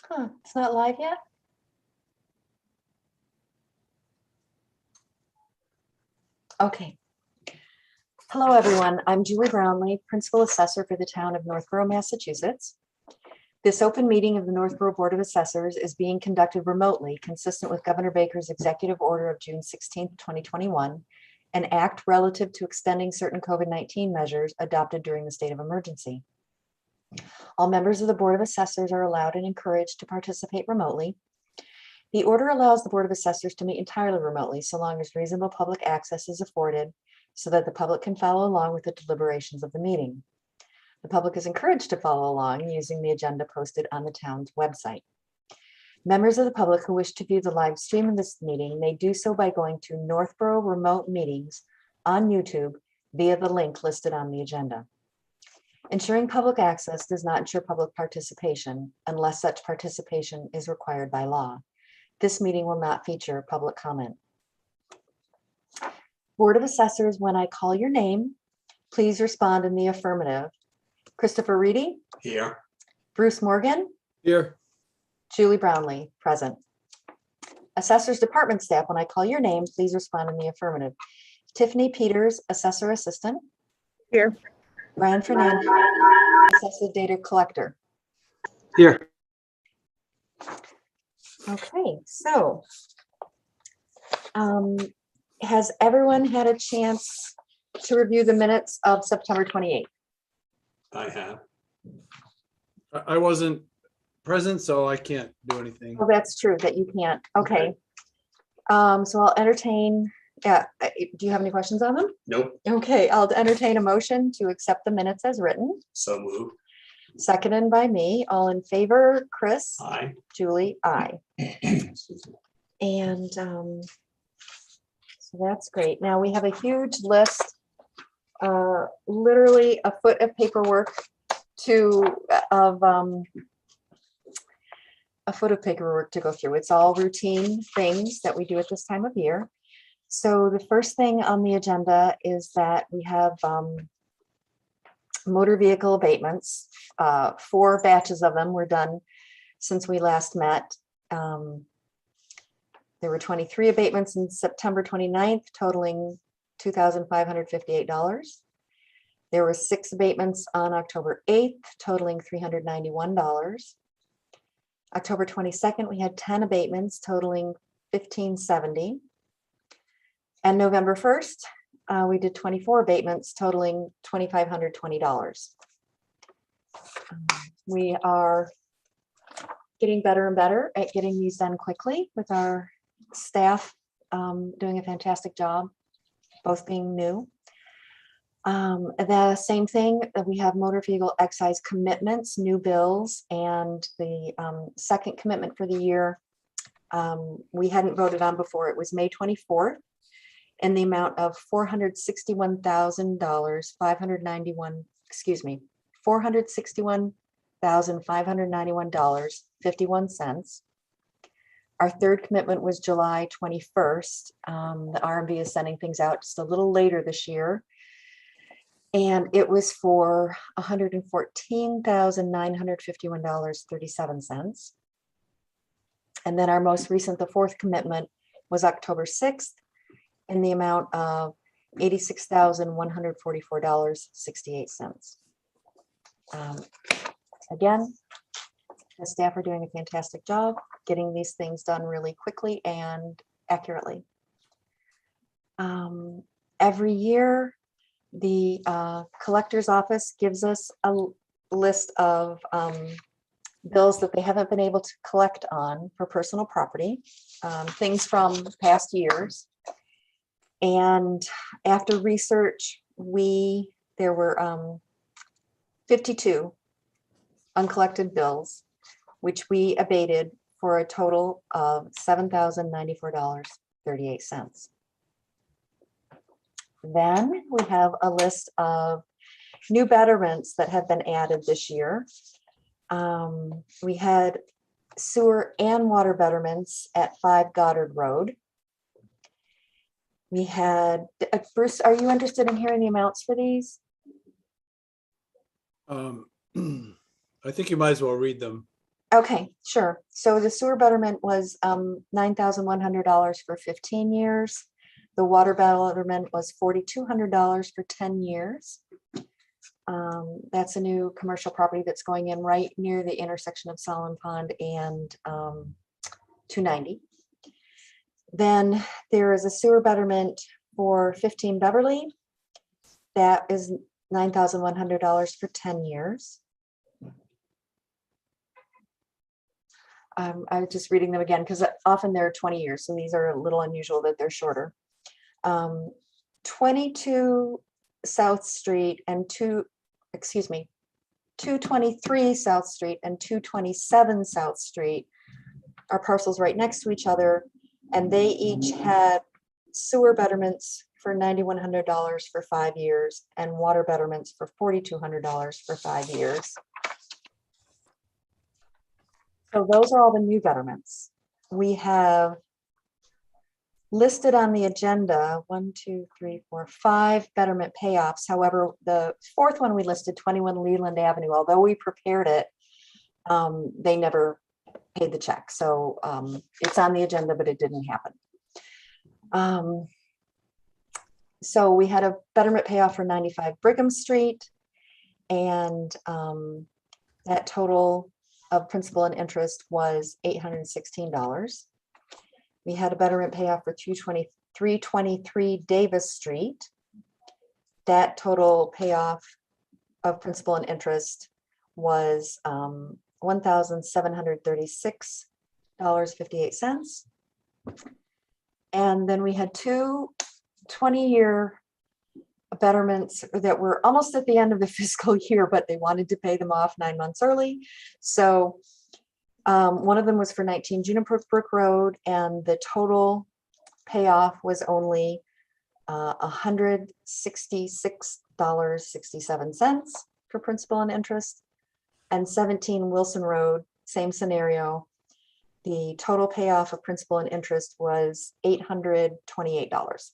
It's not live yet? Okay. Hello, everyone. I'm Julie Brownlee, Principal Assessor for the town of Northborough, Massachusetts. This open meeting of the Northborough Board of Assessors is being conducted remotely, consistent with Governor Baker's executive order of June 16, 2021, an act relative to extending certain COVID-19 measures adopted during the state of emergency. All members of the Board of Assessors are allowed and encouraged to participate remotely. The order allows the Board of Assessors to meet entirely remotely, so long as reasonable public access is afforded so that the public can follow along with the deliberations of the meeting. The public is encouraged to follow along using the agenda posted on the town's website. Members of the public who wish to view the live stream of this meeting may do so by going to Northborough Remote Meetings on YouTube via the link listed on the agenda. Ensuring public access does not ensure public participation unless such participation is required by law. This meeting will not feature public comment. Board of Assessors, when I call your name, please respond in the affirmative. Christopher Reedy? Here. Bruce Morgan? Here. Julie Brownlee, present. Assessors Department staff, when I call your name, please respond in the affirmative. Tiffany Peters, Assessor Assistant. Here. Brian Fernandez, Assessor Data Collector. Here. Okay, so has everyone had a chance to review the minutes of September 28th? I have. I wasn't present, so I can't do anything. Oh, that's true that you can't. Okay. So I'll entertain, do you have any questions on them? Nope. Okay, I'll entertain a motion to accept the minutes as written. So moved. Seconded by me. All in favor, Chris? Aye. Julie, aye. And so that's great. Now we have a huge list, literally a foot of paperwork to go through. It's all routine things that we do at this time of year. So the first thing on the agenda is that we have motor vehicle abatements. 4 batches of them were done since we last met. There were 23 abatements in September 29th, totaling $2,558. There were 6 abatements on October 8th, totaling $391. October 22nd, we had 10 abatements totaling $1,570. And November 1st, we did 24 abatements totaling $2,520. We are getting better and better at getting these done quickly with our staff doing a fantastic job, both being new. The same thing, we have motor vehicle excise commitments, new bills, and the second commitment for the year we hadn't voted on before. It was May 24th in the amount of $461,591.51. Our third commitment was July 21st. The RMV is sending things out just a little later this year. And it was for $114,951.37. And then our most recent, the fourth commitment, was October 6th in the amount of $86,144.68. Again, the staff are doing a fantastic job getting these things done really quickly and accurately. Every year, the collector's office gives us a list of bills that they haven't been able to collect on for personal property, things from past years. And after research, there were 52 uncollected bills, which we abated for a total of $7,094.38. Then we have a list of new betterments that have been added this year. We had sewer and water betterments at 5 Goddard Road. We had, Bruce, are you interested in hearing the amounts for these? I think you might as well read them. Okay, sure. So the sewer betterment was $9,100 for 15 years. The water betterment was $4,200 for 10 years. That's a new commercial property that's going in right near the intersection of Solomon Pond and 290. Then there is a sewer betterment for 15 Beverly. That is $9,100 for 10 years. I was just reading them again because often they're 20 years, so these are a little unusual that they're shorter. 22 South Street and 223 South Street and 227 South Street are parcels right next to each other, and they each had sewer betterments for $9,100 for 5 years and water betterments for $4,200 for 5 years. So those are all the new betterments. We have listed on the agenda 5 betterment payoffs. However, the fourth one we listed, 21 Leland Avenue, although we prepared it, they never paid the check. So it's on the agenda, but it didn't happen. So we had a betterment payoff for 95 Brigham Street, and that total of principal and interest was $816. We had a betterment payoff for 323 Davis Street. That total payoff of principal and interest was $1,736.58. And then we had 2 20-year betterments that were almost at the end of the fiscal year, but they wanted to pay them off 9 months early. So one of them was for 19 Juniper Brook Road, and the total payoff was only $166.67 for principal and interest. And 17 Wilson Road, same scenario. The total payoff of principal and interest was $828.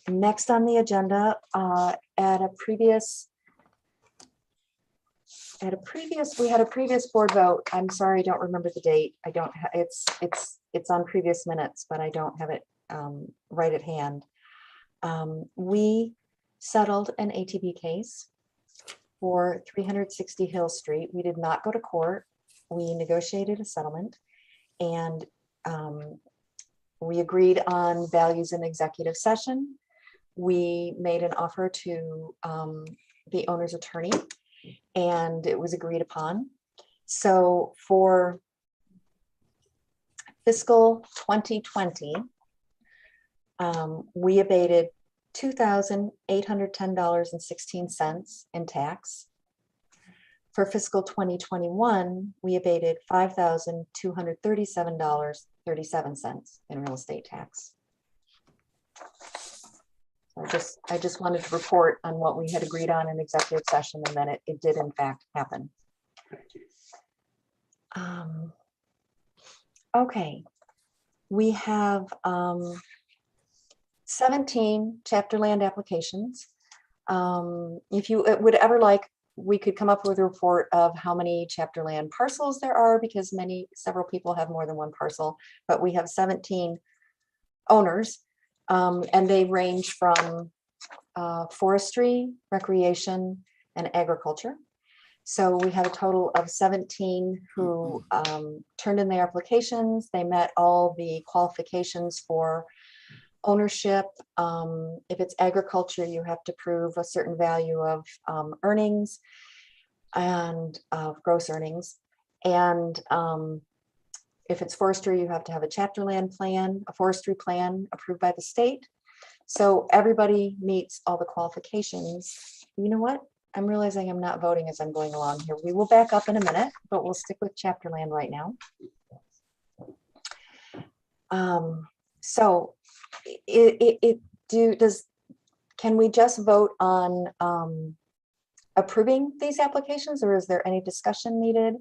Next on the agenda, we had a previous board vote. I'm sorry, I don't remember the date. I don't have it's on previous minutes, but I don't have it right at hand. We settled an ATV case for 360 Hill Street. We did not go to court. We negotiated a settlement, and we agreed on values in executive session. We made an offer to the owner's attorney, and it was agreed upon. So for fiscal 2020, we abated $2,810.16 in tax. For fiscal 2021, we abated $5,237.37 in real estate tax. So I just wanted to report on what we had agreed on in executive session, and then it did in fact happen. Okay, we have 17 chapter land applications. If you would ever like, we could come up with a report of how many chapter land parcels there are, because several people have more than one parcel, but we have 17 owners, and they range from forestry, recreation, and agriculture. So we had a total of 17 who turned in their applications. They met all the qualifications for ownership. If it's agriculture, you have to prove a certain value of earnings and gross earnings. And if it's forestry, you have to have a chapter land plan, a forestry plan approved by the state. So everybody meets all the qualifications. You know what? I'm realizing I'm not voting as I'm going along here. We will back up in a minute, but we'll stick with chapter land right now. So can we just vote on approving these applications, or is there any discussion needed?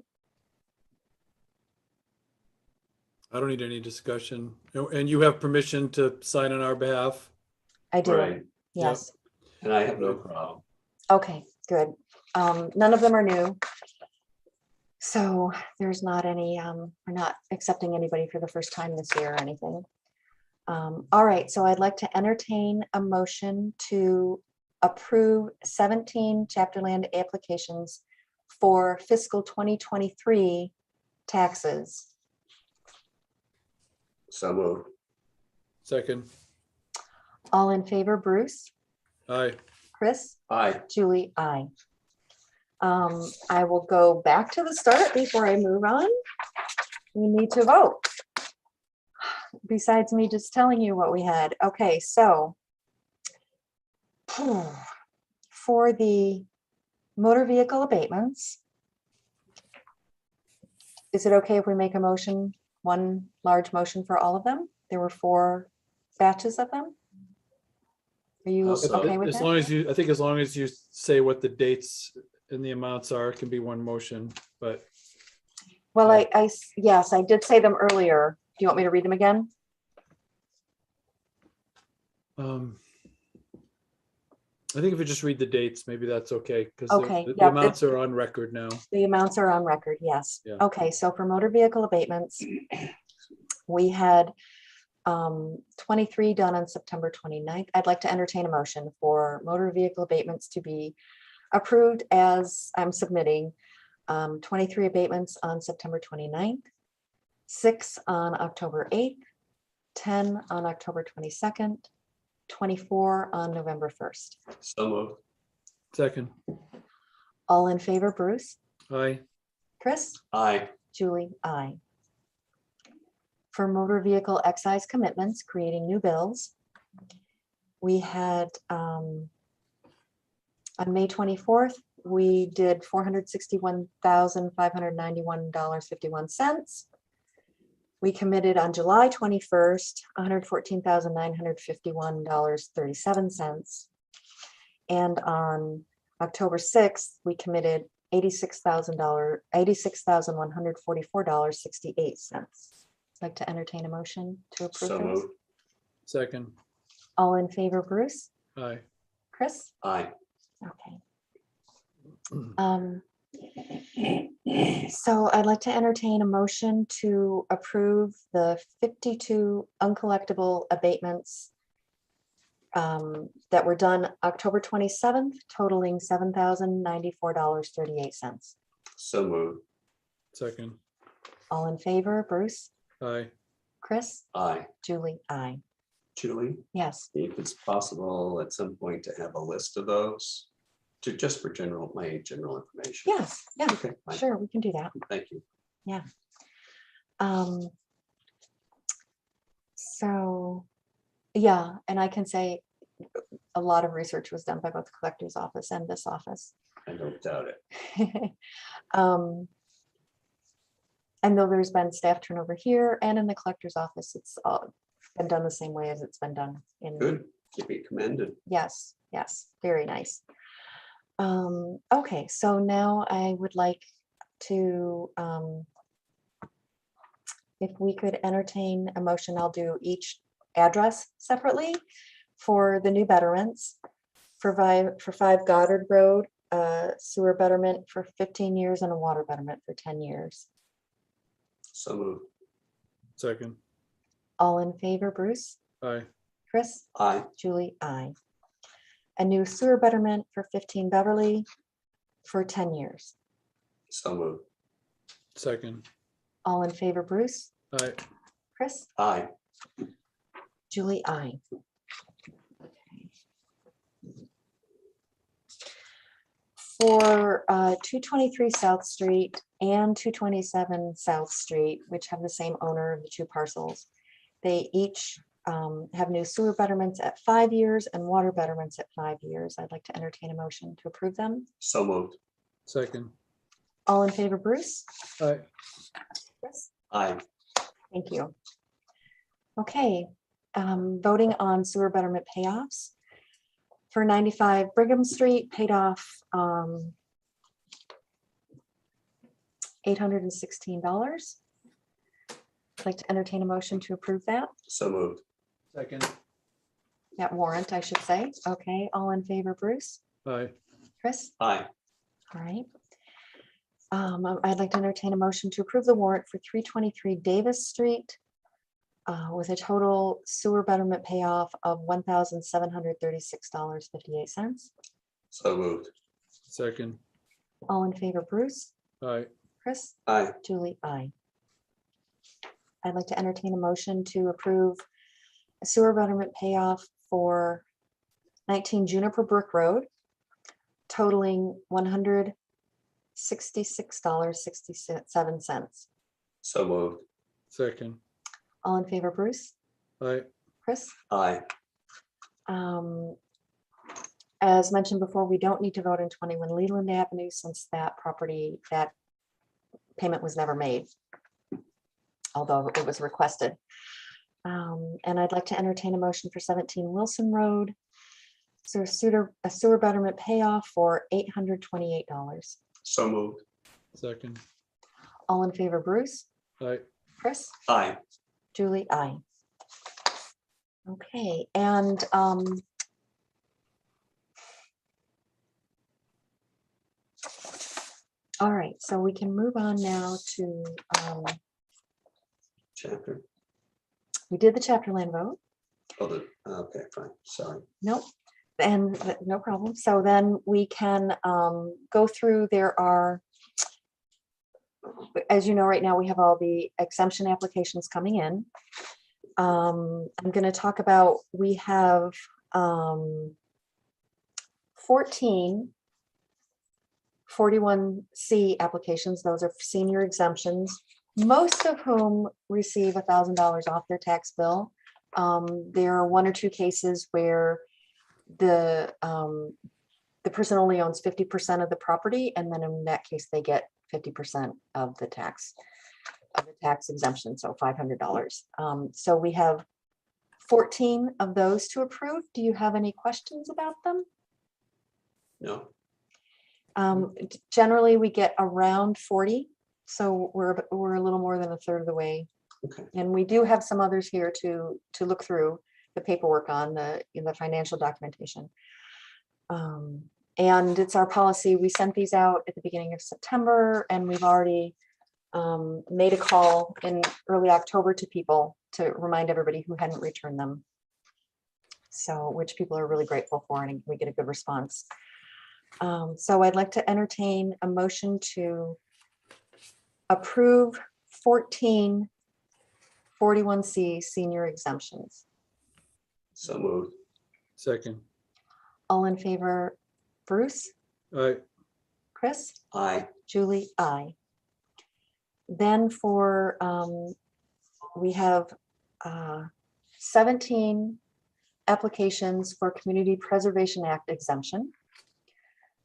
I don't need any discussion. And you have permission to sign on our behalf? I do. Right. Yes. And I have no problem. Okay. good. None of them are new. So there's not any, we're not accepting anybody for the first time this year or anything. All right, so I'd like to entertain a motion to approve 17 chapter land applications for fiscal 2023 taxes. So moved. Second. All in favor, Bruce, Aye. Chris, Aye. Julie, aye. I will go back to the start before I move on. We need to vote. Besides me just telling you what we had. Okay, so for the motor vehicle abatements, is it okay if we make a motion, one large motion for all of them? There were 4 batches of them. Are you Also- okay with As that? long as you, I think as long as you say what the dates and the amounts are, it can be one motion, but Well, yes, I did say them earlier. Do you want me to read them again? I think if you just read the dates, maybe that's okay, because Okay, the yeah, amounts are on record now. The amounts are on record, yes. Yeah. Okay, so for motor vehicle abatements, we had 23 done on September 29th. I'd like to entertain a motion for motor vehicle abatements to be approved as I'm submitting. 23 abatements on September 29th, 6 on October 8th, 10 on October 22nd, 24 on November 1st. So moved. Second. All in favor, Bruce, Aye. Chris, Aye. Julie, aye. For motor vehicle excise commitments, creating new bills, we had on May 24th, we did $461,591.51. We committed on July 21st, $114,951.37. And on October 6th, we committed $86,144.68. I'd like to entertain a motion to approve So those. moved. Second. All in favor, Bruce, Aye. Chris? Aye. Okay. So I'd like to entertain a motion to approve the 52 uncollectible abatements that were done October 27th, totaling $7,094.38. So moved. Second. All in favor, Bruce, Aye. Chris, Aye. Julie, aye. Julie, Yes, if it's possible at some point to have a list of those, just for my general information. yes, yeah, Okay, fine. sure, we can do that. Thank you. So, yeah, and I can say a lot of research was done by both the collector's office and this office. I don't doubt it. And though there's been staff turnover here and in the collector's office, it's all been done the same way as it's been done in. Good. To be commended. Yes, yes, very nice. Okay, so now I would like to, if we could entertain a motion, I'll do each address separately for the new betterments. For 5 Goddard Road, sewer betterment for 15 years and a water betterment for 10 years. So moved. Second. All in favor, Bruce, Aye. Chris, Aye. Julie, aye. A new sewer betterment for 15 Beverly for 10 years. So moved. Second. All in favor, Bruce, Aye. Chris, Aye. Julie, aye. For 223 South Street and 227 South Street, which have the same owner of the 2 parcels, they each have new sewer betterments at 5 years and water betterments at 5 years. I'd like to entertain a motion to approve them. So moved. Second. All in favor, Bruce? Aye. Chris? Aye. Thank you. Okay, voting on sewer betterment payoffs. For 95 Brigham Street, paid off $816. I'd like to entertain a motion to approve that. So moved. Second. That warrant, I should say. Okay, all in favor, Bruce, Aye. Chris? Aye. All right. I'd like to entertain a motion to approve the warrant for 323 Davis Street with a total sewer betterment payoff of $1,736.58. So moved. Second. All in favor, Bruce? Aye. Chris? Aye. Julie? Aye. I'd like to entertain a motion to approve a sewer betterment payoff for 19 Juniper Brook Road, totaling $166.67. So moved. Second. All in favor, Bruce? Aye. Chris? Aye. As mentioned before, we don't need to vote on 21 Leland Avenue since that property, that payment was never made, although it was requested. And I'd like to entertain a motion for 17 Wilson Road. So a sewer betterment payoff for $828. So moved. Second. All in favor, Bruce? Aye. Chris? Aye. Julie? Aye. Okay, and all right, so we can move on now to, Chapter. we did the chapter land vote. Oh, okay, fine. Sorry. Nope, and no problem. So then we can go through, there are, as you know, right now we have all the exemption applications coming in. I'm going to talk about, we have 14 41C applications. Those are senior exemptions, most of whom receive $1,000 off their tax bill. There are one or two cases where the person only owns 50% of the property, and then in that case they get 50% of the tax exemption, so $500. So we have 14 of those to approve. Do you have any questions about them? No. Generally, we get around 40, so we're a little more than a third of the way. Okay. And we do have some others here to look through the paperwork on the financial documentation. And it's our policy. We sent these out at the beginning of September, and we've already made a call in early October to people to remind everybody who hadn't returned them. So, which people are really grateful for, and we get a good response. So I'd like to entertain a motion to approve 14 41C senior exemptions. So moved. Second. All in favor, Bruce? Aye. Chris? Aye. Julie? Aye. Then for, we have 17 applications for Community Preservation Act exemption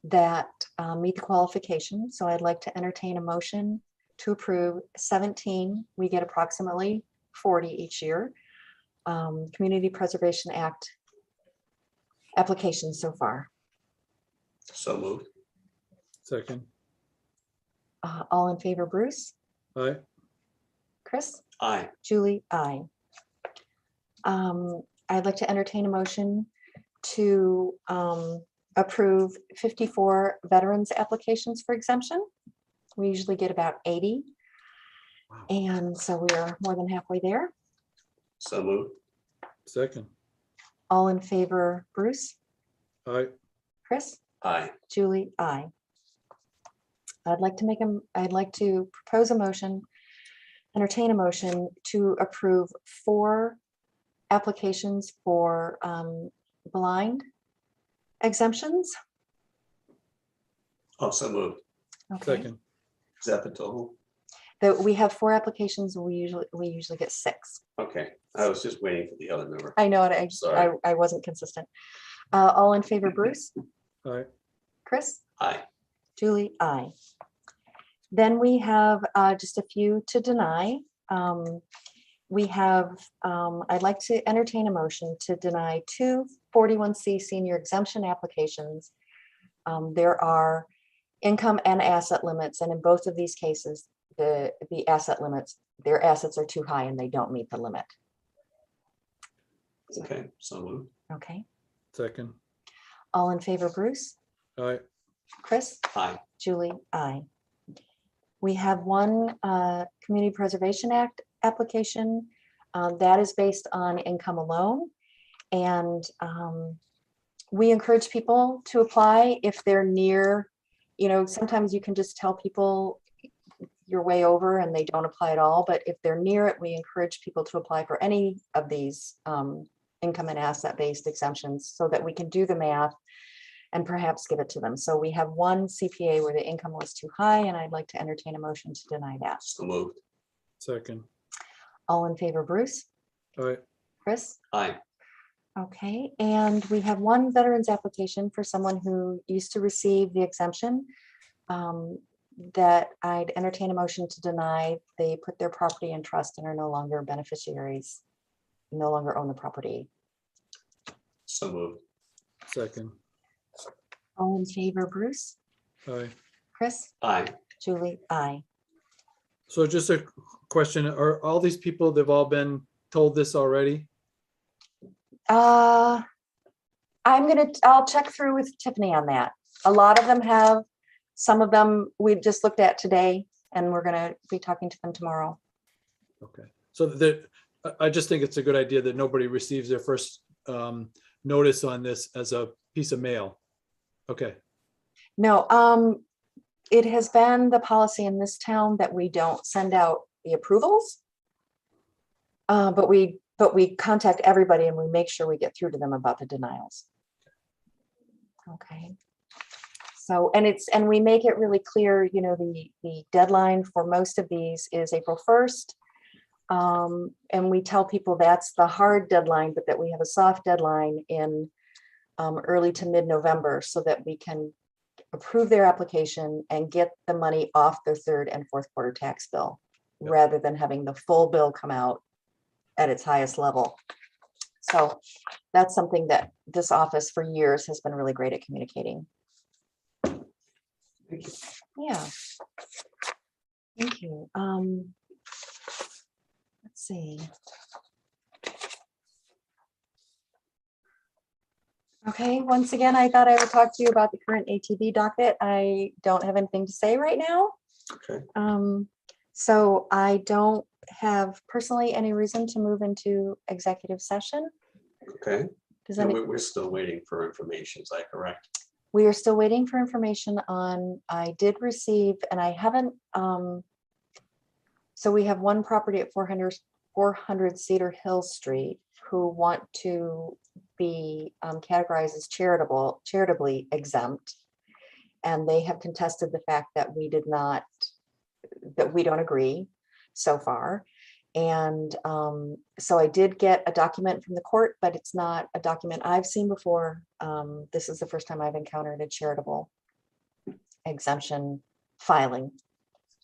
that meet the qualifications. So I'd like to entertain a motion to approve 17. We get approximately 40 each year. Community Preservation Act applications so far. So moved. Second. All in favor, Bruce? Aye. Chris? Aye. Julie? Aye. I'd like to entertain a motion to approve 54 veterans applications for exemption. We usually get about 80. Wow. And so we are more than halfway there. So moved. Second. All in favor, Bruce? Aye. Chris? Aye. Julie? Aye. I'd like to propose a motion, entertain a motion to approve 4 applications for blind exemptions. Also moved. Okay. Second. Is that the total? That we have 4 applications. We usually get 6. Okay. I was just waiting for the other number. I know it. Sorry. I wasn't consistent. All in favor, Bruce? Aye. Chris? Aye. Julie? Aye. Then we have just a few to deny. We have, I'd like to entertain a motion to deny 2 41C senior exemption applications. There are income and asset limits, and in both of these cases, the asset limits, their assets are too high and they don't meet the limit. Okay. So moved. Okay. Second. All in favor, Bruce? Aye. Chris, Aye. Julie, aye. We have one Community Preservation Act application that is based on income alone. And we encourage people to apply if they're near, sometimes you can just tell people you're way over and they don't apply at all. But if they're near it, we encourage people to apply for any of these income and asset-based exemptions so that we can do the math and perhaps give it to them. So we have one CPA where the income was too high, and I'd like to entertain a motion to deny that. So moved. Second. All in favor, Bruce? All right. Chris? Aye. Okay, and we have one veterans application for someone who used to receive the exemption that I'd entertain a motion to deny. They put their property in trust and are no longer beneficiaries, no longer own the property. So moved. Second. All in favor, Bruce? All right. Chris? Aye. Julie? Aye. So just a question, are all these people, they've all been told this already? I'll check through with Tiffany on that. A lot of them have, some of them we just looked at today, and we're gonna be talking to them tomorrow. Okay, so I just think it's a good idea that nobody receives their first notice on this as a piece of mail. Okay, No, it has been the policy in this town that we don't send out the approvals. But we contact everybody and we make sure we get through to them about the denials. Okay. So, and we make it really clear, the deadline for most of these is April 1st. And we tell people that's the hard deadline, but that we have a soft deadline in early to mid-November so that we can approve their application and get the money off their third and fourth quarter tax bill, Yep. rather than having the full bill come out at its highest level. So that's something that this office for years has been really great at communicating. Thank you. Yeah. Thank you. Let's see. Okay, once again, I thought I would talk to you about the current ATV docket. I don't have anything to say right now. Okay. So I don't have personally any reason to move into executive session. Okay. Does And any, we're still waiting for information. Is that correct? we are still waiting for information on, I did receive, and I haven't, so we have one property at 400 Cedar Hill Street who want to be categorized as charitably exempt. And they have contested the fact that we did not, that we don't agree so far. And so I did get a document from the court, but it's not a document I've seen before. This is the first time I've encountered a charitable exemption filing.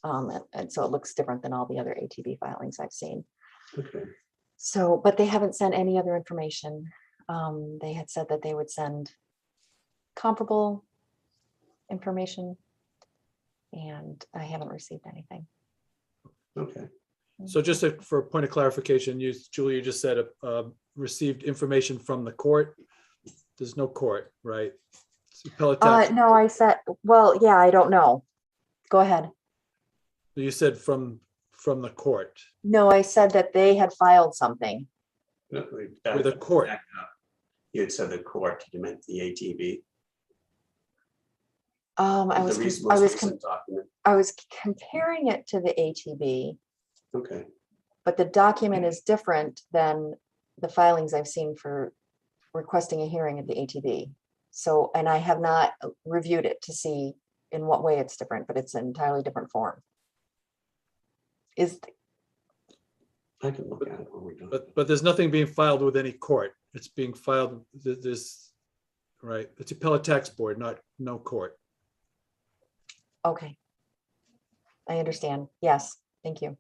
And so it looks different than all the other ATV filings I've seen. Okay. So, but they haven't sent any other information. They had said that they would send comparable information, and I haven't received anything. Okay. so just for a point of clarification, Julie, you just said received information from the court. There's no court, right? It's appellate tax. No, I said, well, yeah, I don't know. Go ahead. You said from the court, No, I said that they had filed something. No, with a court. back up. You had said the court, you meant the ATV. I was The com- most recent document. I was comparing it to the ATV, Okay. but the document is different than the filings I've seen for requesting a hearing at the ATV. So, and I have not reviewed it to see in what way it's different, but it's an entirely different form. I can look at it when we're done. But there's nothing being filed with any court. It's being filed, this, right? It's appellate tax board, no court. Okay. I understand. Yes, thank you.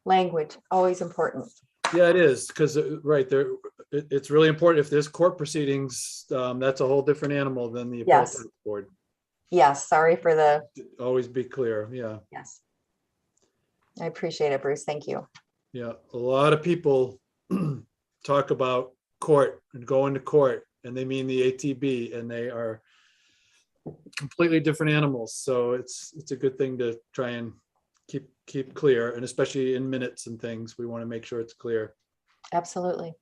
Language, always important. Yeah, it is, because, right, there, it's really important. If there's court proceedings, that's a whole different animal than the appellate Yes. tax board. Yes, sorry for the, Always be clear, yeah. yes. I appreciate it, Bruce. Thank you. Yeah, a lot of people talk about court and going to court, and they mean the ATB, and they are completely different animals. So it's a good thing to try and keep clear, and especially in minutes and things, we want to make sure it's clear. Absolutely.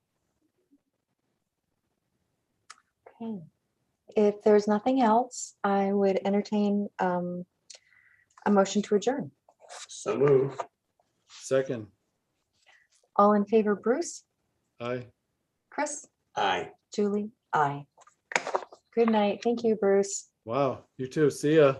Okay. If there's nothing else, I would entertain a motion to adjourn. So move. Second, All in favor, Bruce, aye. Chris, Aye. Julie, aye. Good night. Thank you, Bruce. Wow, you too. See ya.